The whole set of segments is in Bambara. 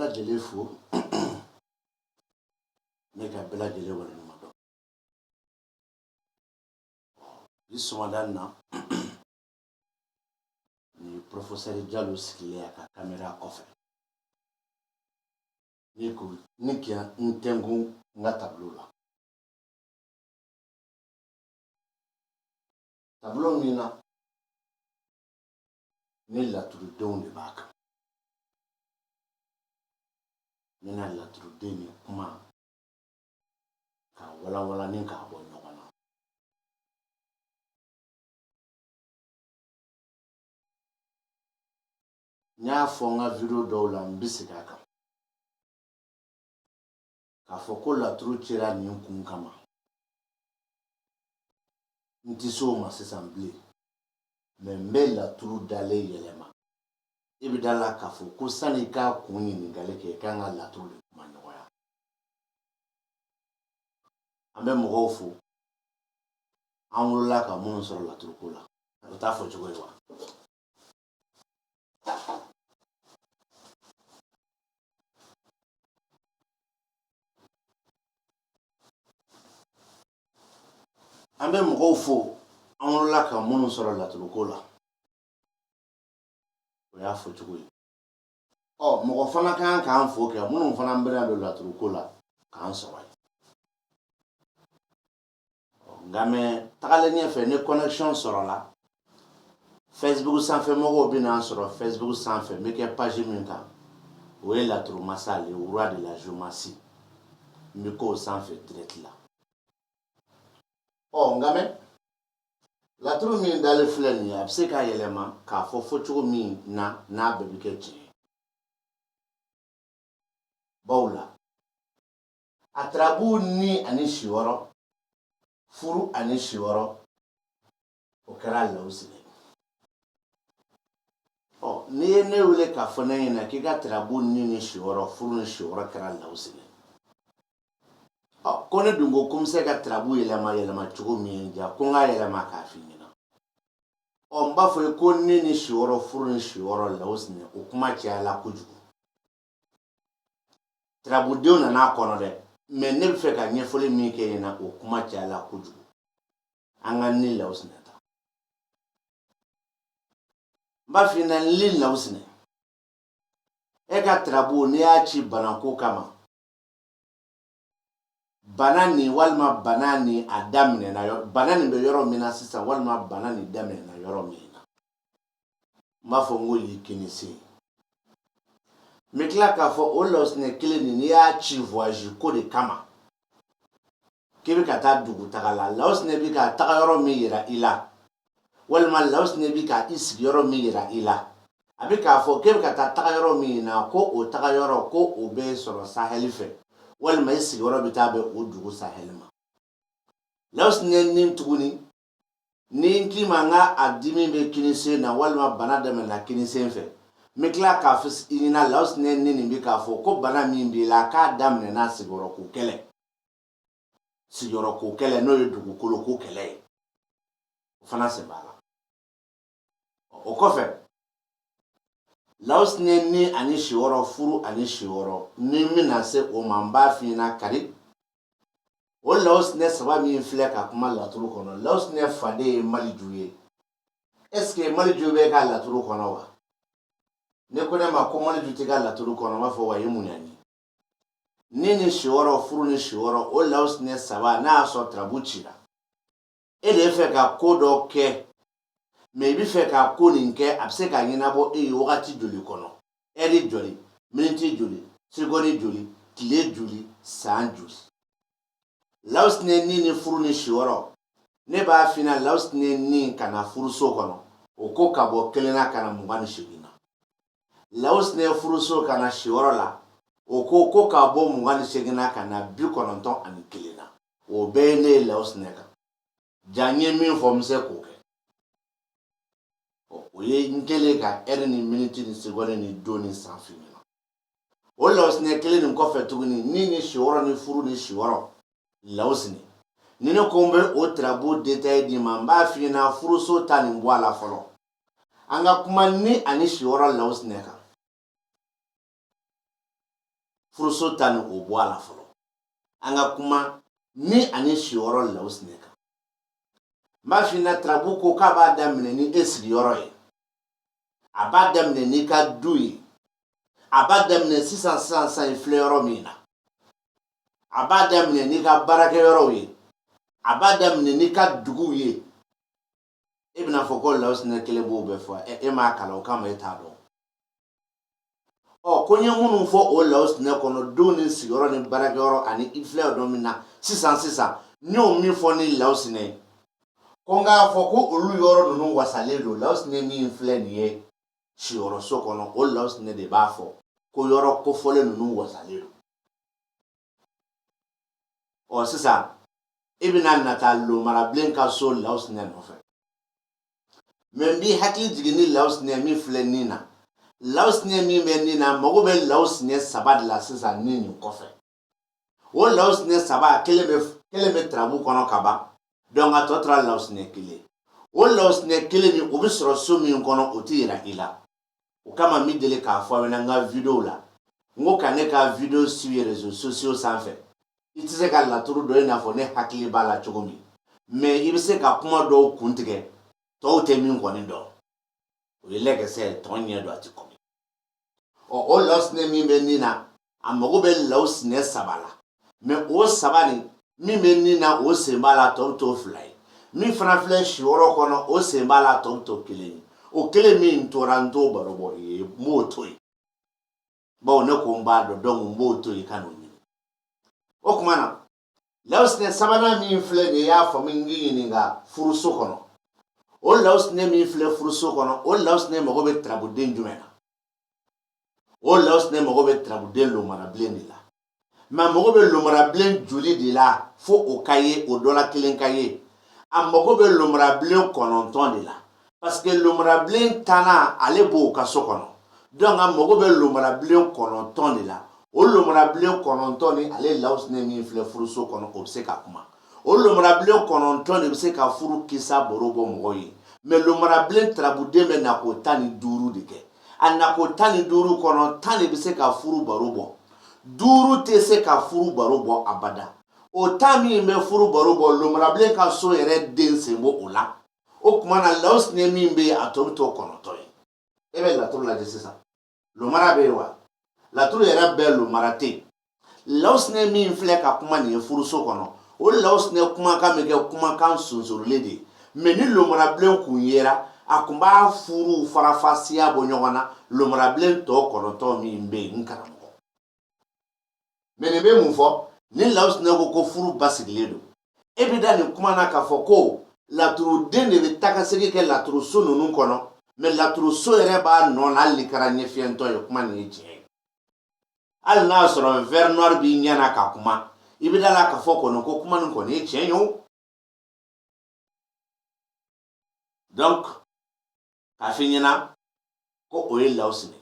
lajɛlen fo ne ka bɛɛ lajɛlen waleɲuman dɔn. Bi sɔgɔmada in na ni Professeur Jalo sigilen a ka kamera kɔfɛ. Ni k'i n tɛnku n ka tableau la. Tableau min na ni laturudenw de b'a kan. N bɛna laturuden ni kuma k'a walawala ni k'a bɔ ɲɔgɔn na. N y'a fɔ n ka video dɔw la n bɛ segin a kan k'a fɔ ko laturu cira nin kun kama n tɛ se o ma sisan bilen mais n bɛ laturu dalen yɛlɛma. I bɛ da la k'a fɔ ko sani i k'a kun ɲininkali kɛ i kan ka laturu de kuma ɲɔgɔnya. An bɛ mɔgɔw fo an wolola ka minnu sɔrɔ laturuko la o t'a fɔ cogo ye wa. An bɛ mɔgɔw fo an wolola ka minnu sɔrɔ laturuko la o y'a fɔ cogo ye. Mɔgɔ fana kan k'an fo kɛ minnu fana bɛna don laturuko la k'an sɔrɔ yen. Nka mɛ tagalen ɲɛfɛ ni connection sɔrɔla Facebook sanfɛ mɔgɔw bɛna an sɔrɔ Facebook sanfɛ n bɛ kɛ page min kan o ye laturu masa le roi de la géomancie n bɛ k'o sanfɛ direct la. Nka mɛ laturu min dalen filɛ nin ye a bɛ se k'a yɛlɛma k'a fɔ fɔcogo min na n'a bɛɛ bɛ kɛ tiɲɛ ye. Bawo la a tarabu ni ani si wɔɔrɔ furu ani si wɔɔrɔ o kɛra Lawusi de. N'i ye ne wele k'a fɔ ne ɲɛna k'i ka tarabu ni si wɔɔrɔ furu ni si wɔɔrɔ kɛra Lawusi de. Ko ne dun ko n bɛ se ka tarabu yɛlɛma cogo min ja ko n k'a yɛlɛma k'a f'i ɲɛna. N b'a fɔ ye ko ne ni si wɔɔrɔ furu ni si wɔɔrɔ Lawusi de o kuma cayala kojugu. Tarabudenw nana a kɔnɔ dɛ mais ne bɛ fɛ ka ɲɛfɔli min kɛ ɲɛna o kuma cayala kojugu. An ka ni Lawusi de ta. N b'a f'i ɲɛna ni Lawusi de e ka tarabu n'i y'a ci banako kama bana nin walima bana nin a daminɛna bana nin bɛ yɔrɔ min na sisan walima bana nin daminɛna yɔrɔ min na n b'a fɔ n ko y'i kini se ye. N bɛ tila k'a fɔ o Lawusinɛ kelen nin n'i y'a ci voyage ko de kama k'i bɛ ka taa dugu taga la Lawusinɛ bɛ ka taga yɔrɔ min yira i la walima Lawusinɛ bɛ ka i sigi yɔrɔ min yira i la a bɛ k'a fɔ k'e bɛ ka taa taga yɔrɔ min na ko o taga yɔrɔ ko o bɛ sɔrɔ Sahɛli fɛ walima i sigiyɔrɔ bɛ taa bɛn o dugu Sahɛli ma. Lawusinɛ ni tuguni ni n k'i ma n ka a dimi bɛ kinisen na walima bana daminɛna kinisen fɛ n bɛ tila k'a fɔ i ɲɛna Lawusinɛ ni nin bɛ k'a fɔ ko bana min b'i la k'a daminɛna sigiyɔrɔko kɛlɛ. Sigiyɔrɔko kɛlɛ n'o ye dugukoloko kɛlɛ ye o fana sen b'a la. O kɔfɛ Lawusinɛ ni ani si wɔɔrɔ furu ani si wɔɔrɔ ni n bɛna se o ma n b'a f'i ɲɛna kari o Lawusinɛ saba min filɛ ka kuma laturu kɔnɔ Lawusinɛ faden ye Maliju ye. Est ce que Maliju bɛ ka laturu kɔnɔ wa? Ne ko ne ma ko Maliju tɛ ka laturu kɔnɔ n b'a fɔ wa i mun y'an ye. Ni si wɔɔrɔ furu ni si wɔɔrɔ o Lawusinɛ saba n'a y'a sɔrɔ tarabu cira e de ye fɛ ka ko dɔ kɛ mais i bɛ fɛ ka ko nin kɛ a bɛ se ka ɲɛnabɔ e ye wagati joli kɔnɔ heure joli minute joli seconde joli tile joli san joli. Lawusinɛ ni furu ni si wɔɔrɔ ne b'a f'i ɲɛna Lawusinɛ ni ka na furuso kɔnɔ o ko ka bɔ 1 na ka na 28 na. Lawusinɛ furuso ka na si wɔɔrɔ la o ko ka bɔ 28 na ka na 91 na. O bɛɛ ye ne ye Lawusinɛ kan. Ja n ye min fɔ n bɛ se k'o kɛ. O ye n kɛlen ka heure ni minute ni seconde ni don ni san f'i ɲɛna. O Lawusinɛ kelen nin kɔfɛ tuguni ni si wɔɔrɔ ni furu ni si wɔɔrɔ Lawusinɛ ni ne ko n bɛ o tarabu détail d'i ma n b'a f'i ɲɛna furuso ta nin bɔ a la fɔlɔ. An ka kuma ni ani si wɔɔrɔ Lawusinɛ kan. furuso tani o bɔ a la fɔlɔ. An ka kuma ni ani siyɔrɔ lawusnɛ kan. N b'a f'i ɲɛna tarabu ko k'a b'a daminɛ ni e sigiyɔrɔ ye. A b'a daminɛ n'i ka du ye. A b'a daminɛ sisan i filɛ yɔrɔ min na. A b'a daminɛ n'i ka baarakɛyɔrɔw ye. A b'a daminɛ n'i ka duguw ye. E bɛna fɔ ko lawusnɛ kelen b'o bɛɛ fɔ e m'a kalan o kama e t'a dɔn. Ko n ye minnu fɔ o lawusnɛ kɔnɔ denw ni sigiyɔrɔ ni baarakɛyɔrɔ ani i filɛ yɔrɔ min na sisan n y'o min fɔ ni lawusnɛ ye. Ko n k'a fɔ ko olu yɔrɔ ninnu wasalen don lawusnɛ min filɛ nin ye siyɔrɔso kɔnɔ o lawusnɛ de b'a fɔ ko yɔrɔ kofɔlen ninnu wasalen don. Sisan i bɛna nata lomarabilen ka so lawusnɛ nɔfɛ. Mais n b'i hakili jigin ni lawusnɛ min filɛ nin na. Lawusnɛ min bɛ nin na mago bɛ lawusnɛ 3 de la sisan nin kɔfɛ. O lawusnɛ 3 kelen bɛ tarabu kɔnɔ ka ban. Donc a tɔ tora lawusnɛ 1. O lawusnɛ 1 nin o bɛ sɔrɔ so min kɔnɔ o tɛ yira i la. O kama n bɛ deli k'a fɔ aw ɲɛna n ka vidéo la. N ko ka ne ka vidéo suivre réseaux sociaux sanfɛ. I tɛ se ka laturu dɔn i n'a fɔ ne hakili b'a la cogo min. Mais i bɛ se ka kuma dɔw kun tigɛ tɔw tɛ min kɔni dɔn. O ye lɛgɛsɛ tɔn ɲɛ dɔn a tɛ kɔmi. O lawusnɛ min bɛ nin na a mago bɛ lawusnɛ 3 la. Mais o 3 nin min bɛ nin na o sen b'a la tɔ bɛ to 2 ye. Min fana filɛ siyɔrɔ kɔnɔ o sen b'a la tɔ bɛ to 1 ye. O 1 min tora n t'o baro bɔ i ye n b'o to yen. Bawo ne ko n b'a dɔn donc n b'o to yen ka n'o ɲini. O tuma na lawusnɛ 3nan min filɛ nin ye y'a faamu n k'i ɲininka furuso kɔnɔ. O lawusnɛ min filɛ furuso kɔnɔ o lawusnɛ mago bɛ tarabuden jumɛn na? O lawusnɛ mago bɛ tarabuden lomarabilen de la. Mais a mago bɛ lomarabilen joli de la fo o ka ye o dɔ la kelen ka ye. A mago bɛ lomarabilen 9 de la. Parce que lomarabilen 10nan ale b'o ka so kɔnɔ. Donc a mago bɛ lomarabilen 9 de la. O lomarabilen 9 ni ale lawusnɛ min filɛ furuso kɔnɔ o bɛ se ka kuma. O lomarabilen 9 de bɛ se ka furu kisa baro bɔ mɔgɔw ye. Mais lomarabilen tarabuden bɛ nako 15 de kɛ. A nako 15 kɔnɔ 10 de bɛ se ka furu baro bɔ. 5 tɛ se ka furu baro bɔ abada. O 10 min bɛ furu baro bɔ lomarabilen ka so yɛrɛ den sen bɔ o la. O tuma na lawusnɛ min bɛ yen a tɔ bɛ to 9 ye. E bɛ laturu lajɛ sisan. Lomara bɛ yen wa? Laturu yɛrɛ bɛɛ lomara tɛ yen. Lawusnɛ min filɛ ka kuma nin ye furuso kɔnɔ o lawusnɛ kumakan bɛ kɛ kumakan sonsorilen de ye. Mais ni lomarabilen kun yera a kun b'a furu farafasiya bɔ ɲɔgɔn na lomarabilen tɔ 9 min bɛ yen n karamɔgɔ. Mais nin bɛ mun fɔ? Ni lawusnɛ ko furu basigilen don. E bɛ da nin kuma na k'a fɔ ko laturuden de bɛ tagasegi kɛ laturuso ninnu kɔnɔ. Mais laturuso yɛrɛ b'a nɔ na hali ni kɛra ɲɛfiyɛntɔ ye kuma nin ye tiɲɛ ye. Hali n'a sɔrɔ vert noir b'i ɲɛ na ka kuma i bɛ da la k'a fɔ kɔni ko kuma nin kɔni ye tiɲɛ ye o. Donc k'a f'i ɲɛna ko o ye lawusnɛ.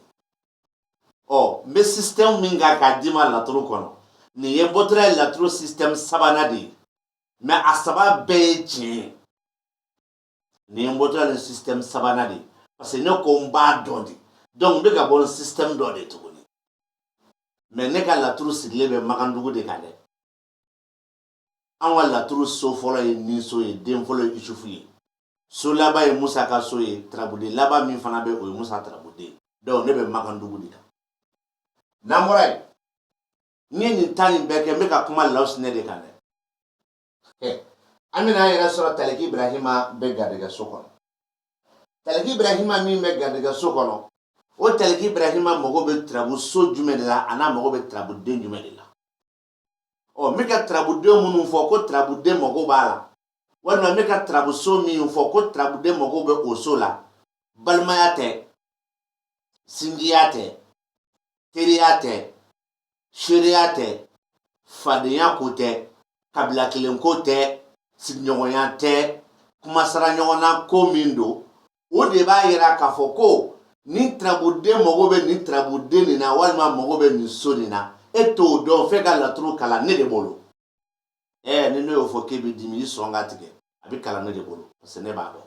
N bɛ système min kan k'a d'i ma laturu kɔnɔ nin ye bɔtɔla ye laturu système 3nan de ye. Mais a 3 bɛɛ ye tiɲɛ ye. Nin ye bɔtɔla ni système 3nan de ye. Parce que ne ko n b'a dɔn de. Donc n bɛ ka bɔ ni système dɔ de tuguni. Mais ne ka laturu sigilen bɛ Makandugu de kan dɛ. An ka laturu so fɔlɔ ye Ninso ye den fɔlɔ ye Isufu ye. So laban ye Musa ka so ye tarabuden laban min fana bɛ o ye Musa tarabuden. Donc ne bɛ Makandugu de kan. N'an bɔra yen n ye nin 10 nin bɛɛ kɛ n bɛ ka kuma lawusnɛ de kan dɛ. An bɛna an yɛrɛ sɔrɔ Taliki Ibrahima bɛ garijɛgɛso kɔnɔ. Taliki Ibrahima min bɛ garijɛgɛso kɔnɔ o Taliki Ibrahima mago bɛ tarabuso jumɛn de la a n'a mago bɛ tarabuden jumɛn de la. N bɛ ka tarabuden minnu fɔ ko tarabuden mago b'a la walima n bɛ ka tarabuso min fɔ ko tarabuden mago bɛ o so la balimaya tɛ sinjiya tɛ teriya tɛ seereya tɛ fadenya ko tɛ kabila kelen ko tɛ sigiɲɔgɔnya tɛ kumasara ɲɔgɔnna ko min don o de b'a yira k'a fɔ ko ni tarabuden mago bɛ nin tarabuden nin na walima mago bɛ nin so nin na e t'o dɔn f'e ka laturu kalan ne de bolo. Ni ne y'o fɔ k'e bɛ dimi i sɔn ka tigɛ a bɛ kalan ne de bolo parce que ne b'a dɔn.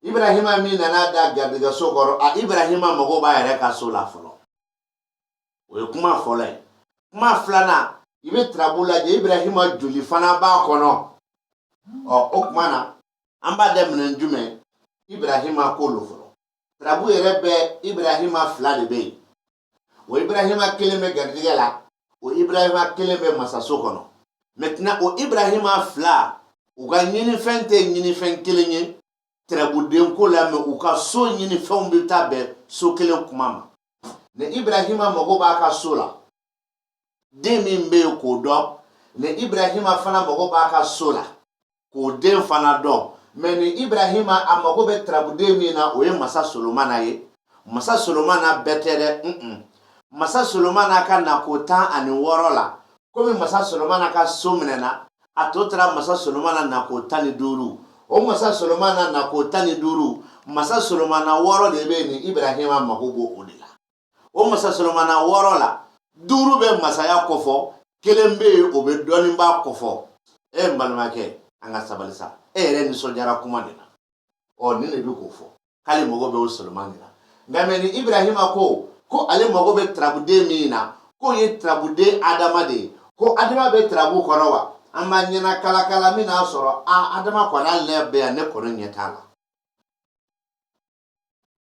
Ibrahima min nana da garijɛgɛso kɔrɔ Ibrahima mago b'a yɛrɛ ka so la fɔlɔ. o ye kuma fɔlɔ ye. Kuma filanan i bɛ tarabu lajɛ Ibrahima joli fana b'a kɔnɔ. O kuma na an b'a daminɛ jumɛn Ibrahima k'olu fɔlɔ. Tarabu yɛrɛ bɛ Ibrahima fila de bɛ yen. O Ibrahima kelen bɛ garijɛgɛ la, o Ibrahima kelen bɛ masaso kɔnɔ. Maintenant o Ibrahima fila u ka ɲinifɛn tɛ ɲinifɛn kelen ye. Tarabuden ko la mais u ka so ɲinifɛnw bɛ taa bɛn so kelen kuma ma. Ni Ibrahima mago b'a ka so la, den min bɛ yen k'o dɔn, ni Ibrahima fana mago b'a ka so la k'o den fana dɔn. Mais ni Ibrahima a mago bɛ tarabuden min na o ye masa Solomana ye. Masa Solomana bɛɛ tɛ dɛ. Masa Solomana ka nako 16 la, komi masa Solomana ka so minɛna, a tɔ tora masa Solomana nako 15. O masa Solomana nako 15, masa Solomana 6 de bɛ ni Ibrahima mago b'o de la. O masa Solomana 6 la, 5 bɛ masaya kɔfɔ, 1 bɛ yen o bɛ dɔnniba kɔfɔ. N balimakɛ, an ka sabali sa. E yɛrɛ nisɔndiyara kuma de la. Nin de bɛ k'o fɔ. K'ale mago bɛ o Solomana de la. Nka mais ni Ibrahima ko ale mago bɛ tarabuden min na, k'o ye tarabuden Adama de ye. Ko Adama bɛ tarabu kɔnɔ wa? An b'a ɲɛna kala min n'a sɔrɔ Adama kɔni hali ne bɛ yan ne kɔni ɲɛ t'a la.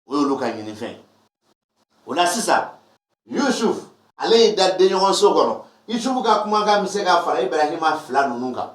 O y'olu ka ɲinifɛn. O la sisan Yusuf ale y'i da denɲɔgɔnso kɔnɔ. Yusufu ka kumakan bɛ se ka fara Ibrahima 2 ninnu kan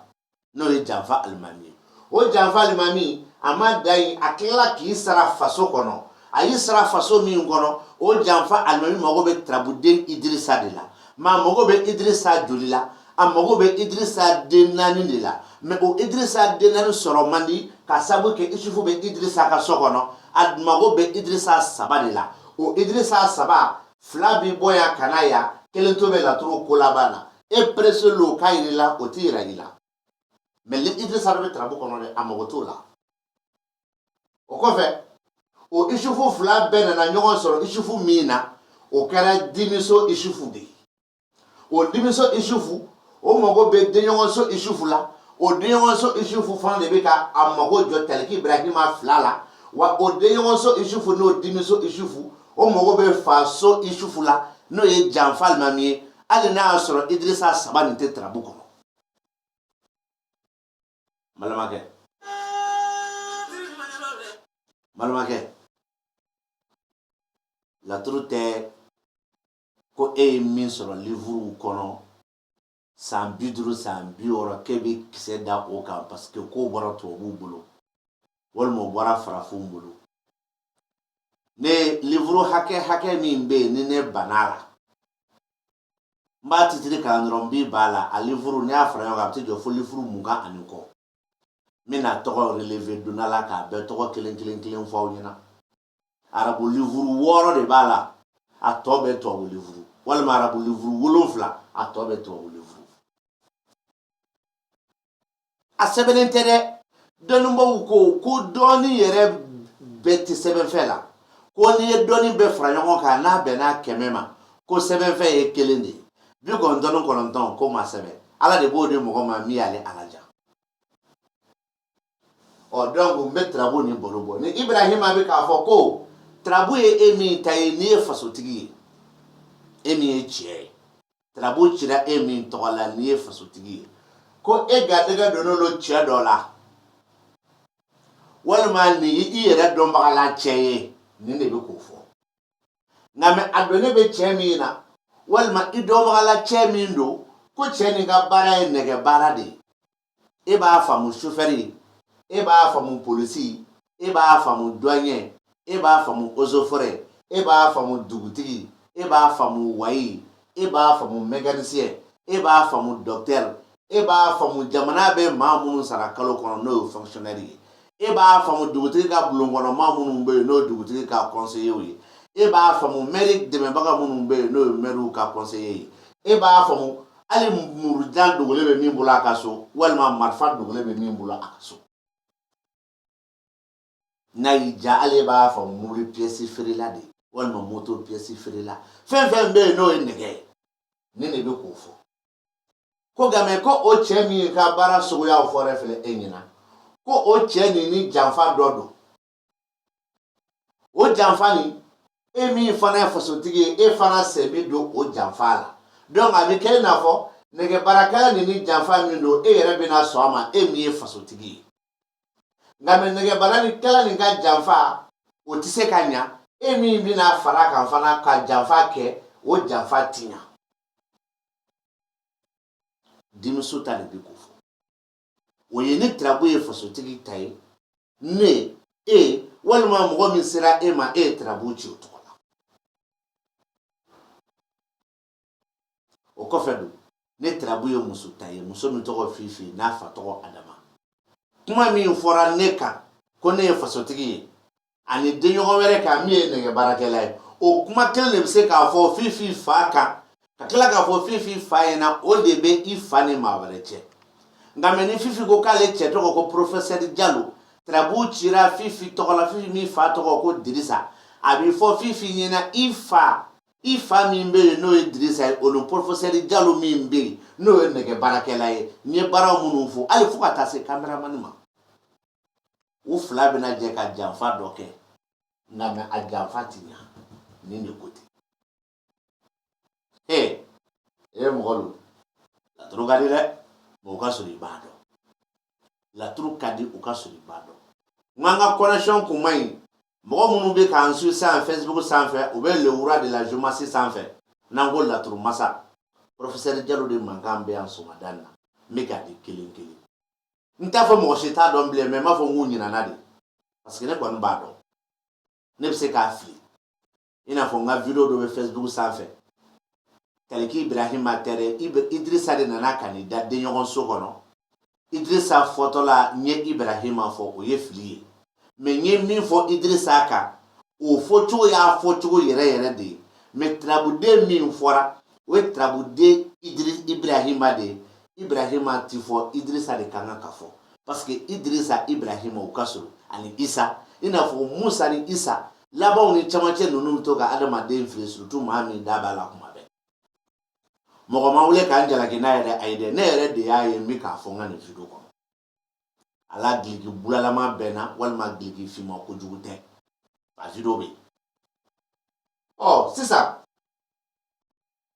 n'o ye janfa alimami ye. O janfa alimami a ma da yen, a tilala k'i sara faso kɔnɔ. A y'i sara faso min kɔnɔ, o janfa alimami mago bɛ tarabuden Idrissa de la. Mais a mago bɛ Idrissa joli la? A mago bɛ Idrissa den 4 de la. Mais o Idrissa den 4 sɔrɔ man di ka sababu kɛ Yusufu bɛ Idrissa ka so kɔnɔ. A mago bɛ Idrissa 3 de la. O Idrissa 3 2 bi bɔ yan ka na yan, 1 to bɛ laturu ko laban na. E presse lo k'a yir'i la, o t'i yira i la. Mais Idrissa bɛ tarabu kɔnɔ dɛ, a mago t'o la. O kɔfɛ o Isufu 2 bɛɛ nana ɲɔgɔn sɔrɔ Isufu min na, o kɛra dimiso Isufu de ye. O dimiso Isufu o mago bɛ denɲɔgɔnso Isufu la. O denɲɔgɔnso Isufu fana de bɛ ka a mago jɔ taliki Ibrahima 2 la. Wa o denɲɔgɔnso Isufu n'o dimiso Isufu o mago bɛ faso Isufu la n'o ye janfa alimami ye. Hali n'a y'a sɔrɔ Idrissa 3 nin tɛ tarabu kɔnɔ. Balimakɛ, laturu tɛ ko e ye min sɔrɔ livre kɔnɔ san 50 san 60 k'e bɛ kisɛ da o kan parce que ko bɔra tubabuw bolo walima o bɔra farafinw bolo. Ne livre hakɛ min bɛ yen ni ne banna la, n b'a titiri kalan dɔrɔn n b'i ba la. A livre n'i y'a fara ɲɔgɔn kan a bɛ t'i jɔ fo livre 20 ani kɔ. N bɛna tɔgɔ relevé donna la k'a bɛɛ tɔgɔ kelen fɔ aw ɲɛna. Arabu livre 6 de b'a la, a tɔ bɛɛ tubabu livre. Walima arabu livre 7, a tɔ bɛɛ tubabu livre. A sɛbɛnnen tɛ dɛ. Dɔnnibaw ko dɔɔni yɛrɛ bɛɛ tɛ sɛbɛnfɛ la. Ko n'i ye dɔɔni bɛɛ fara ɲɔgɔn kan n'a bɛnna 100 ma, ko sɛbɛnfɛ ye 1 de ye. 99 ko ma sɛbɛn. Ala de b'o di mɔgɔ ma min y'ale alaja. Donc n bɛ tarabu ni baro bɔ. Ni Ibrahima bɛ k'a fɔ ko tarabu ye e min ta ye n'i ye fasotigi ye, e min ye cɛ ye. Tarabu cira e min tɔgɔ la n'i ye fasotigi ye. Ko e garijɛgɛ donn'olu cɛ dɔ la, walima nin i yɛrɛ dɔnbagala cɛ ye, nin de bɛ k'o fɔ. Nka mais a donnen bɛ cɛ min na, walima i dɔnbagala cɛ min don, ko cɛ nin ka baara ye nɛgɛ baara de ye. E b'a faamu chauffeur ye, e b'a faamu polisi, e b'a faamu douanier, e b'a faamu eaux et forêts, e b'a faamu dugutigi, e b'a faamu wayi, e b'a faamu mécanicien, e b'a faamu docteur, e b'a faamu jamana bɛ maa minnu sara kalo kɔnɔ n'o ye fonctionnaire ye. E b'a faamu dugutigi ka bulonkɔnɔmaa minnu bɛ yen n'o ye dugutigi ka conseiller ye. E b'a faamu maire dɛmɛbaga minnu bɛ yen n'o ye maire ka conseiller ye. E b'a faamu hali murujan dogolen bɛ min bolo a ka so, walima marifa dogolen bɛ min bolo a ka so. N'a y'i diya hali e b'a faamu mobili pièce feerela de, walima moto pièce feerela. Fɛn fɛn bɛ yen n'o ye nɛgɛ ye, ne de bɛ k'o fɔ. Ko nka mais ko o cɛ min ka baara suguyaw fɔra filɛ e ɲɛna, ko o cɛ nin ni janfa dɔ don. O janfa nin e min fana ye fasotigi e fana se bi don o janfa la donc a bɛ kɛ n'a fɔ nɛgɛ baarakɛla ni janfa min don e yɛrɛ bɛna sɔn a ma e min ye fasotigi ye nka mɛ nɛgɛ baarakɛla nin ka janfa o tɛ se ka ɲa e min bɛna fara kan fana ka janfa kɛ o janfa ti ɲa denmuso ta de bɛ ko fɔ o ye ni tirabu ye fasotigi ta ye ne e walima mɔgɔ min sera e ma e ye tirabu ci o tɔgɔ la o kɔfɛ don ne tirabu ye muso ta ye muso min tɔgɔ Fifi n'a fa tɔgɔ Adama kuma min fɔra ne kan ko ne ye fasotigi ye ani denɲɔgɔn wɛrɛ kan min ye nɛgɛ baarakɛla ye o kuma kelen de bɛ se k'a fɔ Fifi fa kan ka tila k'a fɔ Fifi fa ɲɛna o de bɛ i fa ni maa wɛrɛ cɛ nka mɛ ni Fifi ko k'ale cɛ tɔgɔ ko professeur Jalo tirabu cira Fifi tɔgɔ la Fifi min fa tɔgɔ ko Dirisa a bɛ fɔ Fifi ɲɛna i fa min bɛ yen n'o ye Dirisa ye o ni professeur Jalo min bɛ yen n'o ye nɛgɛ baarakɛla ye n ye baara minnu fɔ hali fo ka taa se caméraman ma u fila bɛna jɛ ka janfa dɔ kɛ nka mɛ a janfa ti ɲa nin de ko ten e mɔgɔ don laturu ka di dɛ mɛ u ka sɔrɔ i b'a dɔn laturu ka di u ka sɔrɔ i b'a dɔn n ka connexion kun ma ɲi mɔgɔ minnu bɛ k'an su san Facebook sanfɛ u bɛ le wura de la jomasi sanfɛ n'an ko laturu masa professeur Jalo de mankan bɛ yan sɔgɔmada in na n bɛ k'a di kelen kelen n t'a fɔ mɔgɔ si t'a dɔn bilen mɛ n b'a fɔ n k'u ɲinana de parce que ne kɔni b'a dɔn ne bɛ se k'a fili i n'a fɔ n ka video dɔ bɛ Facebook sanfɛ Kaliki Ibrahima Tere Idrissa de nana ka n'i da denɲɔgɔn so kɔnɔ Idrissa fɔtɔla n ye Ibrahima fɔ o ye fili ye mɛ n ye min fɔ Idrissa kan o fɔcogo y'a fɔcogo yɛrɛ yɛrɛ de ye mɛ tirabuden min fɔra o ye tirabuden Ibrahima de ye Ibrahima ti fɔ Idrissa de kan ka fɔ parce que Idrissa Ibrahima u ka surun ani Isa i n'a fɔ Musa ni Isa labanw ni camancɛ ninnu bɛ to ka adamaden fili surtout maa min da b'a la kuma bɛɛ mɔgɔ ma wele k'an jalaki n'a yɛrɛ ayi dɛ ne yɛrɛ de y'a ye n bɛ k'a fɔ n ka nin video kɔnɔ ala giliki bulalama bɛnna walima giliki finma kojugu tɛ a video bɛ yen sisan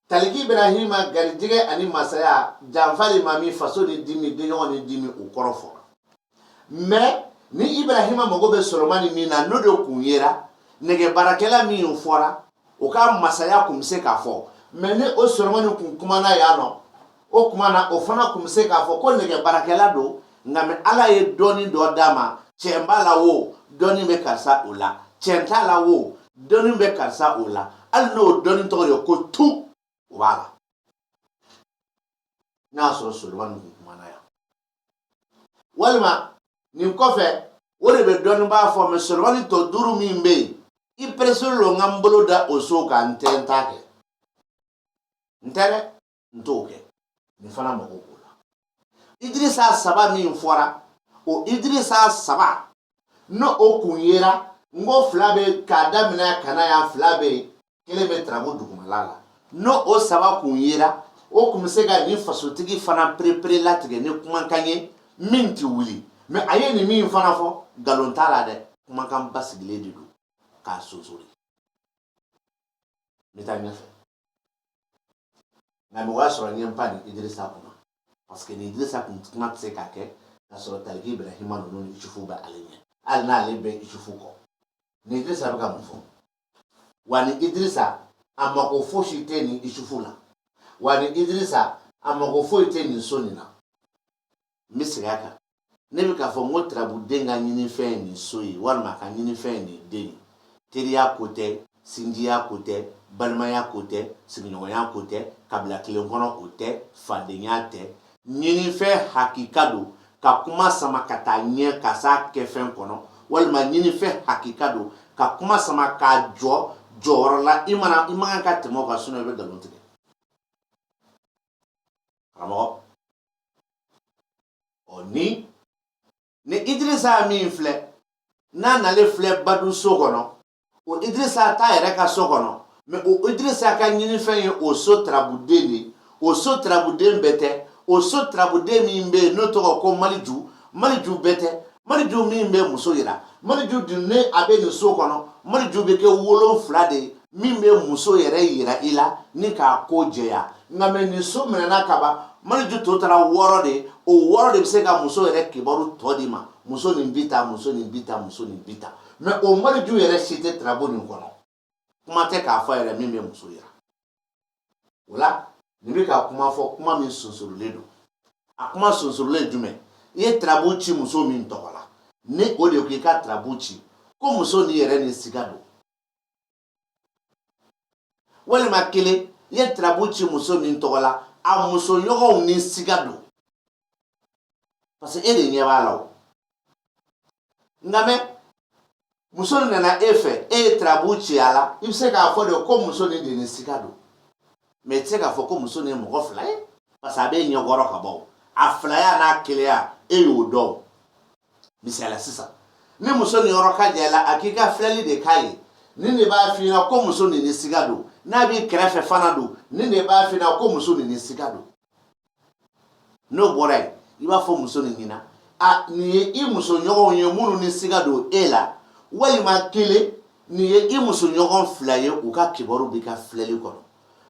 Kaliki Ibrahima garijɛgɛ ani masaya janfa de ma min faso ni dimi denɲɔgɔn ni dimi o kɔrɔ fɔra mais ni Ibrahima mago bɛ Solomani min na n'o de kun yera nɛgɛ baarakɛla min fɔra o ka masaya kun bɛ se k'a fɔ mais ni o Solomani kun kumana yan nɔ o kumana o fana kun bɛ se k'a fɔ ko nɛgɛ baarakɛla don nka mɛ ala ye dɔɔni dɔ d'a ma cɛn b'a la o dɔɔni bɛ karisa o la cɛn t'a la o dɔɔni bɛ karisa o la hali n'o dɔɔni tɔgɔ ye ko tu o b'a la n'a y'a sɔrɔ Solomani kun kumana yan walima nin kɔfɛ o de bɛ dɔɔni b'a fɔ mɛ Solomani tɔ 5 min bɛ yen i presser lo n ka n bolo da o so kan n tɛ n t'a kɛ n tɛ dɛ n t'o kɛ nin fana mago b'o la Idrissa 3 min fɔra o Idrissa 3 n'o o kun yera n ko 2 bɛ k'a daminɛ ka na yan 2 bɛ yen kelen bɛ tarabu dugumala la n'o o 3 kun yera o kun bɛ se ka nin fasotigi fana perepere latigɛ ni kumakan ye min ti wuli mɛ a ye nin min fana fɔ nkalon t'a la dɛ kumakan basigilen de don k'a sonsori n bɛ taa ɲɛfɛ nka mɔgɔ y'a sɔrɔ n ye n pan ni Idrissa kunna parce que ni Idrissa kun kuma tɛ se k'a kɛ k'a sɔrɔ Kaliki Ibrahima ninnu ni Isufu bɛ ale ɲɛ hali n'ale bɛ Isufu kɔ ni Idrissa bɛ ka mun fɔ wa ni Idrissa a mako fosi tɛ ni Isufu la wa ni Idrissa a mako foyi tɛ nin so nin na n bɛ segin a kan ne bɛ k'a fɔ n ko tarabuden ka ɲinifɛn ye nin so ye walima a ka ɲinifɛn ye nin den ye teriya ko tɛ sinjiya ko tɛ balimaya ko tɛ sigiɲɔgɔnya ko tɛ kabila kelen kɔnɔ o tɛ fadenya tɛ ɲinifɛn hakika don ka kuma sama ka taa ɲɛ ka s'a kɛfɛn kɔnɔ walima ɲinifɛn hakika don ka kuma sama k'a jɔ jɔyɔrɔ la i man kan ka tɛmɛ o kan sinon i bɛ nkalon tigɛ karamɔgɔ ni Idrissa min filɛ n'a nalen filɛ Badu so kɔnɔ o Idrissa t'a yɛrɛ ka so kɔnɔ mais o Idrissa ka ɲinifɛn ye o so tarabuden de ye o so tarabuden bɛɛ tɛ o so tarabuden min bɛ yen n'o tɔgɔ ko Maliju bɛɛ tɛ Maliju min bɛ muso yira Maliju dun ne a bɛ nin so kɔnɔ maliju be ke wolonfila de min be muso yɛrɛ yira i la ni k'a ko jɛya nka mɛ nin so minɛna kaba maliju tɔ tara 6 de o 6 de bɛ se ka muso yɛrɛ kibaru tɔ di ma muso nin bi ta muso nin bi ta muso nin bi ta mɛ o maliju yɛrɛ si tɛ tarabo nin kɔnɔ kuma tɛ k'a fɔ yɛrɛ min bɛ muso yira o la nin bɛ ka kuma fɔ kuma min sunsurulen don a kuma sunsurulen jumɛn i ye tarabo ci muso min tɔgɔ la ni o de ko i ka tarabo ci ko muso ni yɛrɛ ni siga don walima kelen i ye tarabo ci muso min tɔgɔ la a musoɲɔgɔnw ni siga don parce que e de ɲɛ b'a la o nka mɛ muso nana e fɛ e ye tarabo ci a la i bɛ se k'a fɔ de ko muso ni de ni siga don mɛ i tɛ se k'a fɔ ko muso ni ye mɔgɔ fila ye parce que a b'e ɲɛkɔrɔ ka bɔ a filaya n'a kelenya e y'o dɔn misaliya sisan ni muso ni yɔrɔ ka jan i la a k'i ka filɛli de k'a ye nin de b'a f'i ɲɛna ko muso ni ni siga don n'a b'i kɛrɛfɛ fana don nin de b'a f'i ɲɛna ko muso ni ni siga don n'o bɔra yen i b'a fɔ muso nin ɲɛna a nin ye i musoɲɔgɔnw ye minnu ni siga don e la walima kelen nin ye i musoɲɔgɔn fila ye u ka kibaru b'i ka filɛli kɔnɔ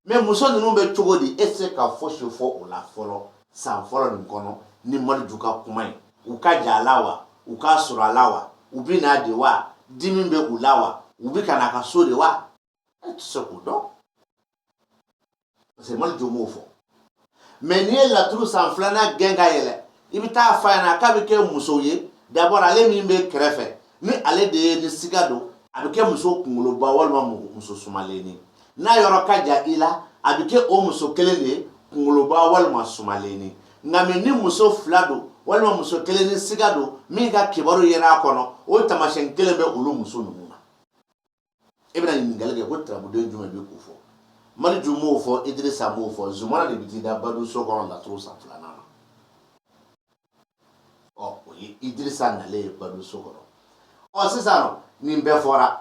mɛ muso ninnu bɛ cogo di e tɛ se ka fosi fɔ o la fɔlɔ san fɔlɔ nin kɔnɔ ni maliju ka kuma ye u ka jan a la wa u ka sɔrɔ a la wa u bɛ n'a de wa dimi bɛ u la wa u bɛ ka n'a ka so de wa e tɛ se k'o dɔn parce que maliju m'o fɔ mɛ n'i ye laturu san filanan gɛn ka yɛlɛ i bɛ taa f'a ɲɛna k'a bɛ kɛ muso ye d'abord ale min bɛ kɛrɛfɛ ni ale de ye ni siga don a bɛ kɛ muso kunkoloba walima muso sumalenni n'a yɔrɔ ka jan i la a bɛ kɛ o muso kelen de ye kunkoloba walima sumalenni nka mɛ ni muso fila don walima muso kelen ni siga don min ka kibaru yera a kɔnɔ o tamasiyɛn kelen bɛ olu muso ninnu na e bɛna ɲininkali kɛ ko tarabuden jumɛn bɛ k'o fɔ maliju m'o fɔ idirisa m'o fɔ zumana de bɛ t'i da badu so kɔnɔ laturu san filanan na o ye idirisa nalen ye badu so kɔnɔ sisan nin bɛɛ fɔra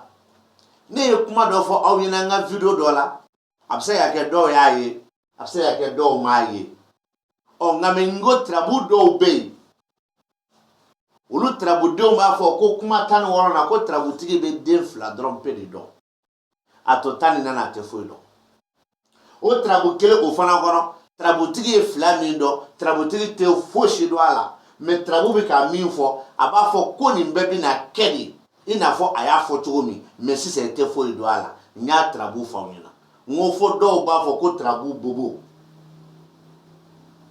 ne ye kuma dɔ fɔ aw ɲɛna n ka video dɔ la a bɛ se ka kɛ dɔw y'a ye a bɛ se ka kɛ dɔw m'a ye nka mɛ n ko tarabu dɔw bɛ yen olu tarabudenw b'a fɔ ko kuma 16 na ko tarabutigi bɛ den 2 dɔrɔn pe de dɔn a tɔ 14 a tɛ foyi dɔn o tarabu kelen o fana kɔnɔ tarabutigi ye 2 min dɔn tarabutigi tɛ fosi dɔn a la mɛ tarabu bɛ ka min fɔ a b'a fɔ ko nin bɛɛ bɛna kɛ de i n'a fɔ a y'a fɔ cogo min mɛ sisan i tɛ foyi dɔn a la n y'a tarabu fɔ aw ɲɛna n ko fɔ dɔw b'a fɔ ko tarabu bobo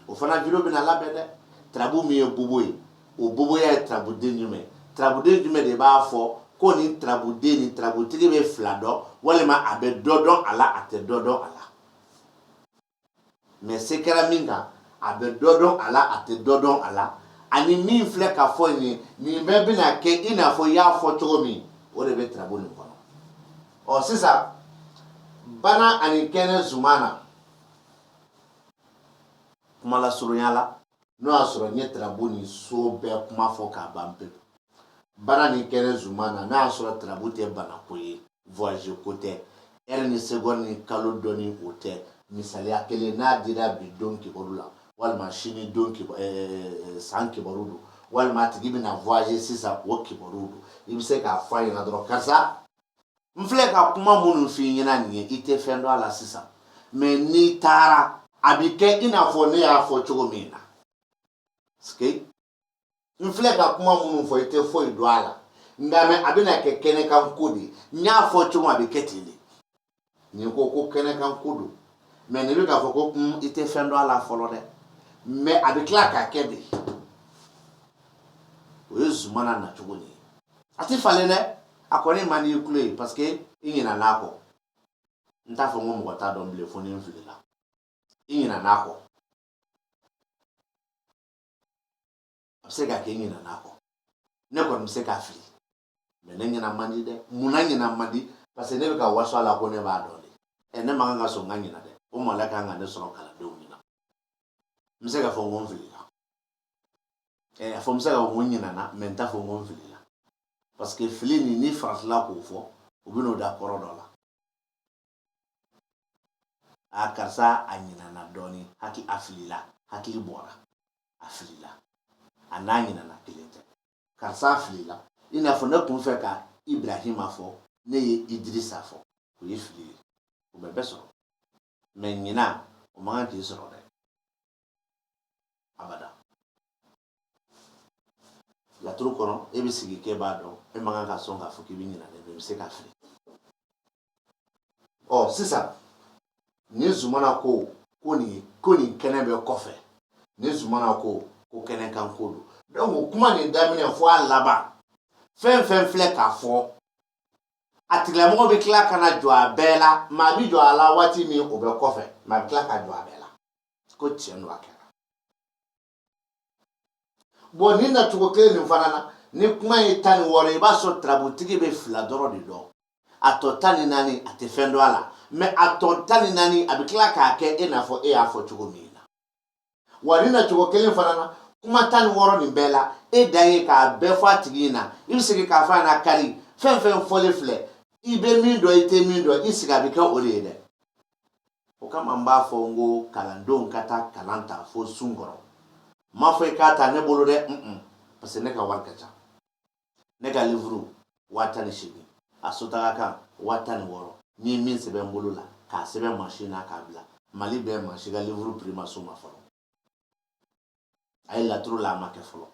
o fana video bɛna labɛn dɛ tarabu min ye bobo ye o boboya ye tarabuden jumɛn de b'a fɔ ko nin tarabuden ni tarabutigi bɛ 2 dɔn walima a bɛ dɔ dɔn a la a tɛ dɔ dɔn a la mɛ se kɛra min kan a bɛ dɔ dɔn a la a tɛ dɔ dɔn a la ani min filɛ ka fɔ nin bɛɛ bɛna kɛ i n'a fɔ i y'a fɔ cogo min o de bɛ tarabu nin kɔnɔ sisan bana ani kɛnɛ zumana kuma lasurunya la n'o y'a sɔrɔ n ye tarabu ni so bɛɛ kuma fɔ k'a ban pewu bana ni kɛnɛ zumana n'a y'a sɔrɔ tarabu tɛ banako ye voyage ko tɛ heure ni seconde ni kalo dɔɔni o tɛ misaliya kelen n'a dira bi don kibaru la walima sini don san kibaru don walima a tigi bɛna voyage sisan o kibaru don i bɛ se k'a fɔ a ɲɛna dɔrɔn karisa n filɛ ka kuma minnu f'i ɲɛna nin ye i tɛ fɛn dɔn a la sisan mɛ n'i taara a bɛ kɛ i n'a fɔ ne y'a fɔ cogo min na parce que n filɛ ka kuma minnu fɔ i tɛ foyi dɔn a la nka mɛ a bɛna kɛ kɛnɛkan ko de ye n y'a fɔ cogo min a bɛ kɛ ten de nin ko kɛnɛkan ko don mɛ nin bɛ k'a fɔ ko i tɛ fɛn dɔn a la fɔlɔ dɛ mɛ a bɛ tila k'a kɛ de o ye zumana nacogo de ye a tɛ falen dɛ a kɔni man di i tulo ye parce que i ɲinɛ n'a kɔ n t'a fɔ n ko mɔgɔ t'a dɔn bilen fo ni n filila i ɲinɛ n'a kɔ a bɛ se ka kɛ i ɲinɛ n'a kɔ ne kɔni bɛ se k'a fili mɛ ne ɲinɛ man di dɛ munna ɲinɛ man di parce que ne bɛ ka waso a la ko ne b'a dɔn de ne man kan ka sɔn n ka ɲinɛ dɛ o maloya kan ka ne sɔrɔ kalandenw ɲinɛ n bɛ se k'a fɔ n ko n filila a fɔ n bɛ se k'a fɔ n ko n ɲinɛna mɛ n t'a fɔ n ko n filila parce que fili nin ni faratila k'o fɔ u bɛ n'o da kɔrɔ dɔ la a karisa a ɲinɛna dɔɔni a filila hakili bɔra a filila a n'a ɲinɛna kelen tɛ karisa a filila i n'a fɔ ne tun fɛ ka Ibrahima fɔ ne ye Idrissa fɔ o ye fili ye o bɛ bɛɛ sɔrɔ mais ɲina o man kan k'i sɔrɔ dɛ abada laturu kɔnɔ e bɛ sigi k'e b'a dɔn e man kan ka sɔn k'a fɔ k'i bɛ ɲina dɛ mais i bɛ se k'a fili sisan ni Zumana ko nin kɛnɛ bɛ kɔfɛ ni Zumana ko kɛnɛ kan ko don donc o kuma nin daminɛ fo a laban fɛn filɛ k'a fɔ a tigilamɔgɔ bɛ tila ka na jɔ a bɛɛ la maa bi jɔ a la waati min o bɛ kɔfɛ maa bɛ tila ka jɔ a bɛɛ la ko tiɲɛ don a kɛra bon ni nacogo kelen nin fana na ni kuma ye 16 i b'a sɔrɔ tarabutigi bɛ 2 dɔrɔn de dɔn a tɔ 14 a tɛ fɛn dɔn a la mais a tɔ 14 a bɛ tila k'a kɛ e n'a fɔ e y'a fɔ cogo min na wa ni nacogo kelen fana na kuma 16 nin bɛɛ la e dan ye k'a bɛɛ fɔ a tigi na i bɛ segin k'a fɔ a na kari fɛn fɔlen filɛ i bɛ min dɔn i tɛ min dɔn i sigi a bɛ kɛ o de ye dɛ o kama n b'a fɔ n ko kalandenw ka taa kalan ta fo sun kɔrɔ n m'a fɔ i k'a ta ne bolo dɛ parce que ne ka wari ka ca ne ka livre 18,000 a sotaga kan 16,000 ni min sɛbɛn n bolo la k'a sɛbɛn mansin na k'a bila Mali bɛɛ mansin ka livre prix ma s'o ma fɔlɔ a ye laturu la a ma kɛ fɔlɔ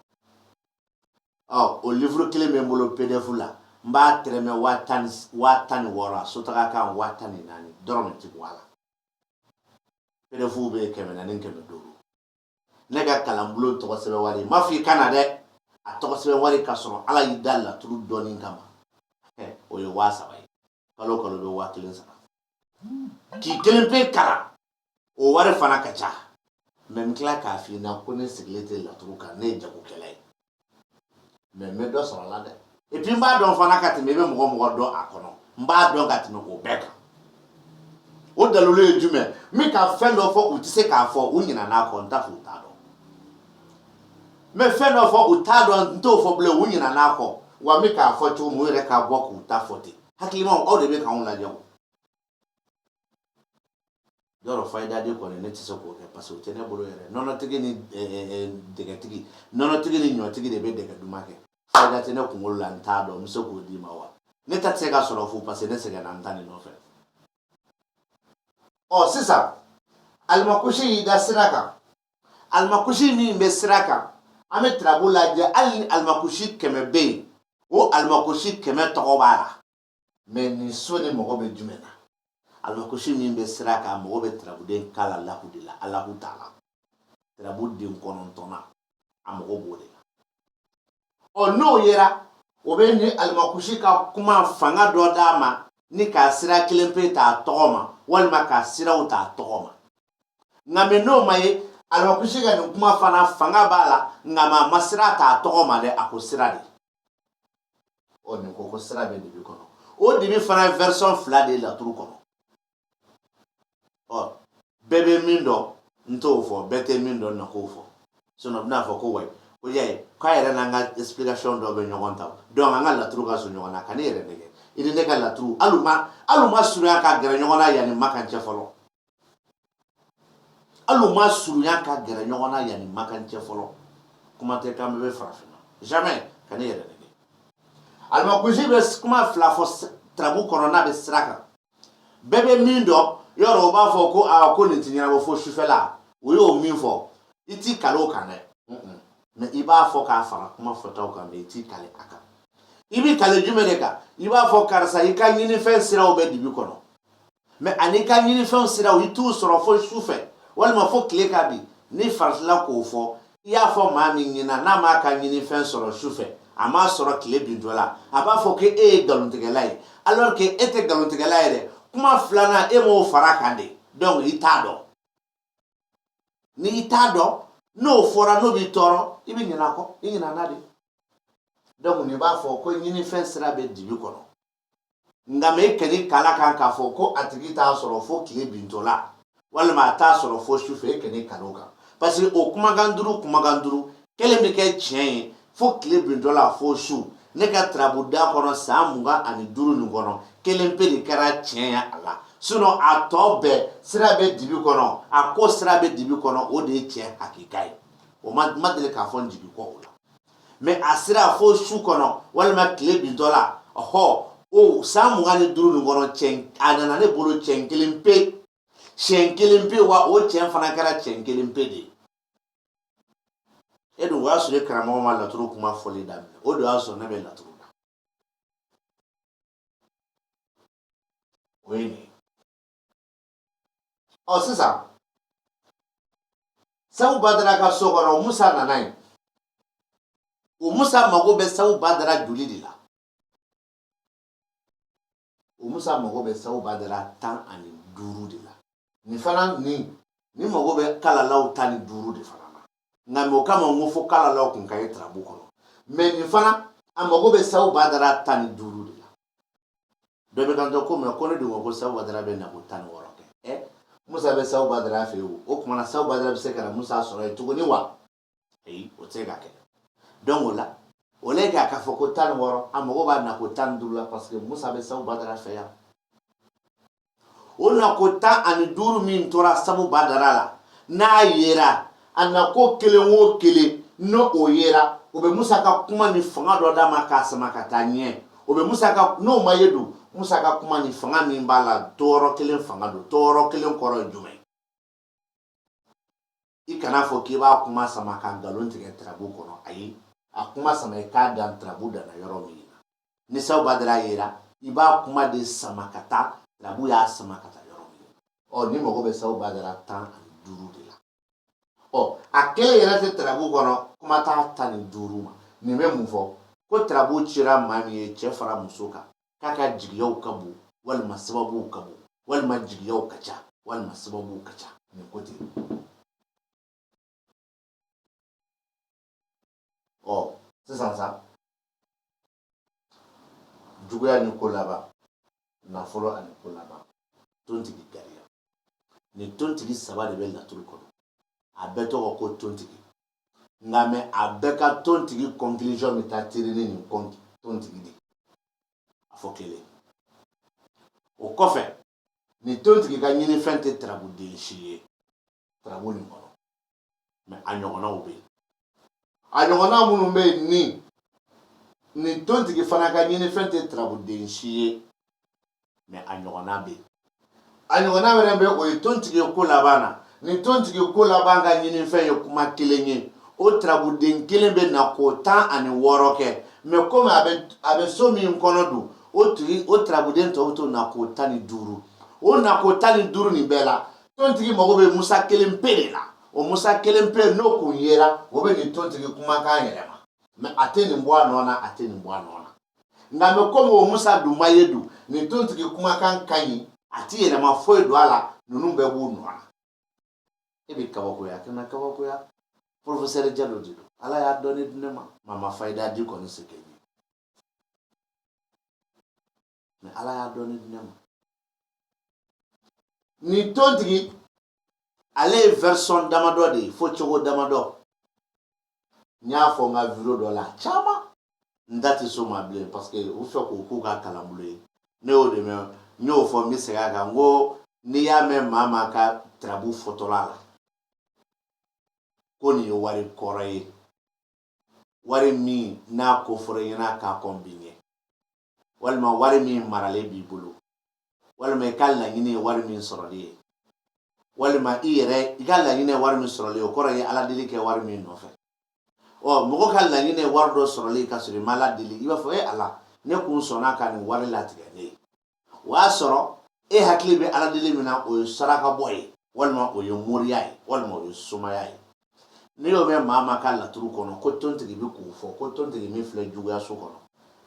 o livre kelen bɛ n bolo PDF la n b'a tɛrɛmɛ 16,000 a sotaga kan 14,000 dɔrɔn tɛ bɔ a la PDF bɛ 400 500 ne ka kalanbulon tɔgɔ sɛbɛn wari n m'a fɔ i kana dɛ a tɔgɔ sɛbɛn wari ka sɔrɔ ala y'i da laturu dɔɔnin kama o ye 3,000 ye kalo bɛ 1,000 sara k'i kelen pe kara o wari fana ka ca mais n tila k'a f'i ɲɛna ko ne sigilen tɛ laturu kan ne ye jagokɛla ye mais n bɛ dɔ sɔrɔ a la dɛ et puis n b'a dɔn fana ka tɛmɛ i bɛ mɔgɔ dɔn a kɔnɔ n b'a dɔn ka tɛmɛ o bɛɛ kan o dalilu ye jumɛn min ka fɛn dɔ fɔ u tɛ se k'a fɔ u ɲinɛ n'a kɔ n t'a fɔ u t'a dɔn mais fɛn dɔ fɔ u t'a dɔn n t'o fɔ bilen u ɲinɛ n'a kɔ wa min k'a fɔ cogo min u yɛrɛ k'a bɔ k'u ta fɔ ten hakilimaw aw de bɛ k'anw lajɛ o yɔrɔ fayidadi kɔni ne tɛ se k'o kɛ parce que o tɛ ne bolo yɛrɛ nɔnɔtigi ni dɛgɛtigi nɔnɔtigi ni ɲɔtigi de bɛ dɛgɛ duman kɛ fayida tɛ ne kunkolo la n t'a dɔn n bɛ se k'o d'i ma wa ne ta tɛ se ka sɔrɔ fu parce que ne sɛgɛnna n ta nin nɔfɛ sisan alimakusi y'i da sira kan alimakusi min bɛ sira kan an bɛ tarabu lajɛ hali ni alimakusi 100 bɛ yen o alimakusi 100 tɔgɔ b'a la mais nin so ni mɔgɔ bɛ jumɛn na alimakusi min bɛ sira kan mɔgɔ bɛ tarabuden k'a la Alahu de la Alahu t'a la tarabuden 9 a mɔgɔ b'o de la n'o yera o bɛ ni alimakusi ka kuma fanga dɔ d'a ma ni k'a sira kelen pe t'a tɔgɔ ma walima k'a siraw t'a tɔgɔ ma nka mais n'o ma ye alimakusi ka nin kuma fana fanga b'a la nka ma sira t'a tɔgɔ ma dɛ a ko sira de nin ko sira bɛ dibi kɔnɔ o dibi fana ye version 2 de ye laturu kɔnɔ bɛɛ bɛ min dɔn n t'o fɔ bɛɛ tɛ min dɔn na k'o fɔ sinon bɛna fɔ ko wayi ko yaye k'a yɛrɛ n'an ka explication dɔ bɛ ɲɔgɔn ta donc an ka laturu ka surun ɲɔgɔn na ka ne yɛrɛ nɛgɛ i ni ne ka laturu hali u ma surunya ka gɛrɛ ɲɔgɔn na yanni Makancɛ fɔlɔ hali u ma surunya ka gɛrɛ ɲɔgɔn na yanni Makancɛ fɔlɔ kuma tɛ k'an bɛɛ bɛ farafinna jamais ka ne yɛrɛ nɛgɛ alimakusi bɛ kuma 2 fɔ tarabu kɔnɔ n'a bɛ sira kan bɛɛ bɛ min dɔn yɔrɔ o b'a fɔ ko nin tɛ ɲɛnabɔ fo sufɛla o y'o min fɔ i t'i kale o kan dɛ mais i b'a fɔ k'a fara kuma fɔtaw kan mais i t'i kale a kan i b'i kale jumɛn de kan i b'a fɔ karisa i ka ɲinifɛn siraw bɛ dibi kɔnɔ mais ani ka ɲinifɛn siraw i t'u sɔrɔ fo sufɛ walima fo tile ka bi n'i faratila k'o fɔ i y'a fɔ maa min ɲɛna n'a m'a ka ɲinifɛn sɔrɔ sufɛ a m'a sɔrɔ tile bintɔ la a b'a fɔ k'e ye nkalontigɛla ye alors que e tɛ nkalontigɛla ye dɛ kuma 2nan e m'o fara kan de donc i t'a dɔn ni i t'a dɔn n'o fɔra n'o b'i tɔɔrɔ i bɛ ɲinɛ a kɔ i ɲinɛ n'a de donc nin b'a fɔ ko ɲinifɛn sira bɛ dibi kɔnɔ nka mais e kɛn'i kala kan k'a fɔ ko a tigi t'a sɔrɔ fo tile bintɔ la walima a t'a sɔrɔ fo sufɛ e kɛn'i kale o kan parce que o kumakan duuru kelen bɛ kɛ tiɲɛ ye fo tile bintɔ la fo su ne ka tarabuda kɔnɔ san 25 nin kɔnɔ kelen pe de kɛra tiɲɛ ye a la sinon a tɔ bɛɛ sira bɛ dibi kɔnɔ a ko sira bɛ dibi kɔnɔ o de ye tiɲɛ hakika ye o ma deli k'a fɔ n jigi kɔ o la mais a sira fo su kɔnɔ walima tile bintɔ la o san mugan ni duuru nin kɔnɔ cɛn a nana ne bolo cɛn kelen pe cɛn kelen pe wa o cɛn fana kɛra cɛn kelen pe de e dun o y'a sɔrɔ e karamɔgɔ ma laturu kuma fɔli daminɛ o de y'a sɔrɔ ne bɛ laturu da o ye nin ye ɔ sisan Sabu Badara ka so kɔnɔ Musa nana yen o Musa mago bɛ Sabu Badara joli de la o Musa mago bɛ Sabu Badara 15 de la nin fana ni mago bɛ kalalaw 15 de fana na nka o kama n ko fo kalalaw kun ka ye tarabu kɔnɔ mais nin fana a mago bɛ Sabu Badara 15 de la dɔ bɛ kan to ko mais ko ne dun ko Sabu Badara bɛ na ko 16 kɛ Musa bɛ Sabu Badara fɛ yen o kuma na Sabu Badara bɛ se ka na Musa sɔrɔ yen tuguni wa ayi o tɛ se ka kɛ donc o la o le k'a fɔ ko 16 a mago b'a na ko 15 la parce que Musa bɛ Sabu Badara fɛ yan o na ko 15 min tora Sabu Badara la n'a yera a na ko kelen o kelen n'o o yera o bɛ Musa ka kuma ni fanga dɔ d'a ma k'a sama ka taa ɲɛ o bɛ Musa ka n'o ma ye dun Musa ka kuma ni fanga min b'a la tɔɔrɔ kelen fanga don tɔɔrɔ kelen kɔrɔ ye jumɛn i kana fɔ k'i b'a kuma sama ka nkalon tigɛ tarabu kɔnɔ ayi a kuma sama i k'a dan tarabu danna yɔrɔ min na ni Sabu Badara yera i b'a kuma de sama ka taa tarabu y'a sama ka taa yɔrɔ min na ɔ ni mago bɛ Sabu Badara 15 de la ɔ a kelen yɛrɛ tɛ tarabu kɔnɔ kuma t'a 15 ma nin bɛ mun fɔ ko tarabu cira maa min ye cɛ fara muso kan k'a ka jigiyaw ka bon walima sababuw ka bon walima jigiyaw ka ca walima sababuw ka ca nin ko ten ɔ sisan sa juguya ni ko laban nafolo ani ko laban tontigi gariya ni tontigi saba de bɛ laturu kɔnɔ a bɛɛ tɔgɔ ko tontigi nka mɛ a bɛɛ ka tontigi conclusion bɛ taa teri ni nin tontigi de a fɔ kelen o kɔfɛ ni tontigi ka ɲinifɛn tɛ tarabuden si ye tarabu nin kɔnɔ mɛ a ɲɔgɔnnaw bɛ yen a ɲɔgɔnna minnu bɛ yen ni tontigi fana ka ɲinifɛn tɛ tarabuden si ye mɛ a ɲɔgɔnna bɛ yen a ɲɔgɔnna wɛrɛ bɛ o ye tontigi ye ko laban na ni tontigi ko laban ka ɲinifɛn ye kuma kelen ye o tarabuden kelen bɛ na ko 16 kɛ mɛ komi a bɛ so min kɔnɔ dun o tarabuden tɔw bɛ to na ko 15 o na ko 15 nin bɛɛ la tontigi mago bɛ Musa kelen pe de la o Musa kelen pe n'o kun yera o bɛ nin tontigi kumakan yɛlɛma mɛ a tɛ nin bɔ a nɔ na a tɛ nin bɔ a nɔ na nka mɛ komi o Musa dun ma ye dun nin tontigi kumakan ka ɲi a tɛ yɛlɛma foyi don a la ninnu bɛɛ b'u nɔ na e bɛ kabakoya kana kabakoya professeur Jalo de don ala y'a dɔn ne di ne ma mama fayida di kɔni se kɛ n ye mɛ ala y'a dɔn ne di ne ma nin tontigi ale ye version damadɔ de ye fo cogo damadɔ n y'a fɔ n ka video dɔ la caman n da tɛ s'o ma bilen parce que u fɛ k'o k'u ka kalanbolo ye ne y'o de mɛn n y'o fɔ n bɛ segin a kan n ko n'i y'a mɛn maa maa ka tarabu fɔtɔla la ko nin ye wari kɔrɔ ye wari min n'a ko fɔra i ɲɛna k'a kɔn bi ɲɛ walima wari min maralen b'i bolo walima i ka laɲini ye wari min sɔrɔli ye walima i yɛrɛ i ka laɲini ye wari min sɔrɔli ye o kɔrɔ ye ala deli kɛ wari min nɔfɛ ɔ mɔgɔ ka laɲini ye wari dɔ sɔrɔli ka sɔrɔ i ma ala deli i b'a fɔ ala ne kun sɔnna ka nin wari latigɛ ne ye o y'a sɔrɔ e hakili bɛ ala deli min na o ye saraka bɔ ye walima o ye moriya ye walima o ye sumaya ye n'i y'o mɛn maa maa ka laturu kɔnɔ ko tontigi bɛ k'o fɔ ko tontigi min filɛ juguyaso kɔnɔ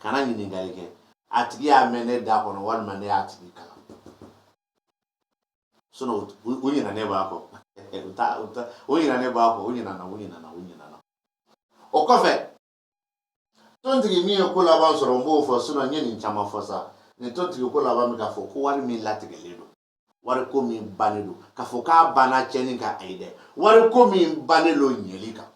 kana ɲininkali kɛ a tigi y'a mɛn ne da kɔnɔ walima ne y'a tigi kalan sinon u ɲinɛ ne b'a kɔ u ɲinɛ ne b'a kɔ u ɲinɛna o kɔfɛ tontigi min ye ko laban sɔrɔ n b'o fɔ sinon n ye nin caman fɔ sa nin tontigi ko laban bɛ k'a fɔ ko wari min latigɛlen don wari ko min bannen don k'a fɔ k'a banna cɛnni kan ayi dɛ wari ko min bannen don ɲɛli kan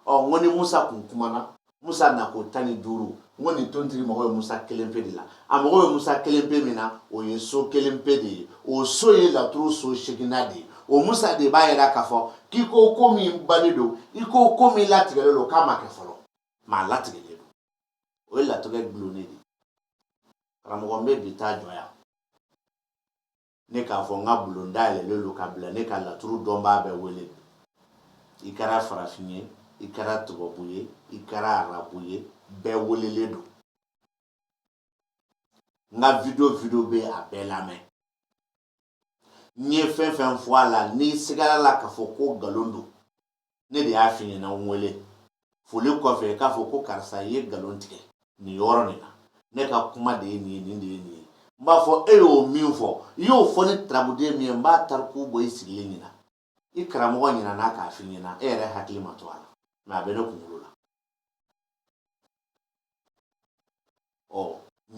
ɔ n ko ni Musa kun kumana Musa na ko 15 n ko nin tontigi mago bɛ Musa kelen pe de la a mago bɛ Musa kelen pe min na o ye so kelen pe de ye o so ye laturu so 8nan de ye o Musa de b'a yira k'a fɔ k'i ko ko min bannen don i ko ko min latigɛlen don k'a ma kɛ fɔlɔ maa latigɛlen don o ye latigɛ gulonnen de ye karamɔgɔ n bɛ bi taa jɔya ne k'a fɔ n ka bulon dayɛlɛlen don ka bila ne ka laturu dɔnbaa bɛɛ wele i kɛra farafin ye i kɛra tubabu ye i kɛra arabu ye bɛɛ welelen don n ka video bɛ a bɛɛ lamɛn n ye fɛn fɛn fɔ a la n'i sigara la k'a fɔ ko nkalon don ne de y'a f'i ɲɛna n wele foli kɔfɛ k'a fɔ ko karisa i ye nkalon tigɛ nin yɔrɔ nin na ne ka kuma de ye nin ye nin de ye nin ye n b'a fɔ e y'o min fɔ i y'o fɔ ni tarabuden min ye n b'a tariku bɔ i sigilen ɲɛna i karamɔgɔ ɲinana k'a f'i ɲɛna e yɛrɛ hakili ma to a la mɛ a bɛ ne kunkolo la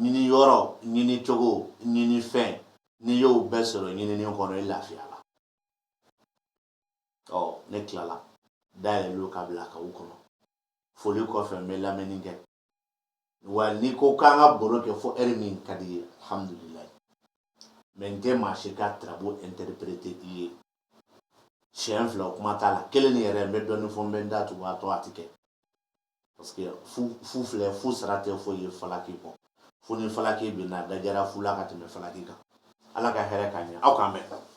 ɲini yɔrɔ ɲini cogo ɲini fɛn n'i y'o bɛɛ sɔrɔ ɲinini kɔnɔ i lafiya la ne tilala dayɛlɛlo ka bila kaw kɔnɔ foli kɔfɛ n bɛ lamɛnni kɛ wa n'i ko k'an ka baro kɛ fo ɛri min ka di ye alhamdulilayi mɛ n tɛ maa si ka tarabu interpréter i ye siɲɛ fila o kuma t'a la kelen yɛrɛ n bɛ dɔɔnin fɔ n bɛ n da tugu a tɔ a tɛ kɛ parce que fu filɛ fu sara tɛ foyi ye falaki kɔ fu ni falaki bɛna dajara fu la ka tɛmɛ falaki kan ala ka hɛrɛ k'a ɲɛ aw k'an mɛn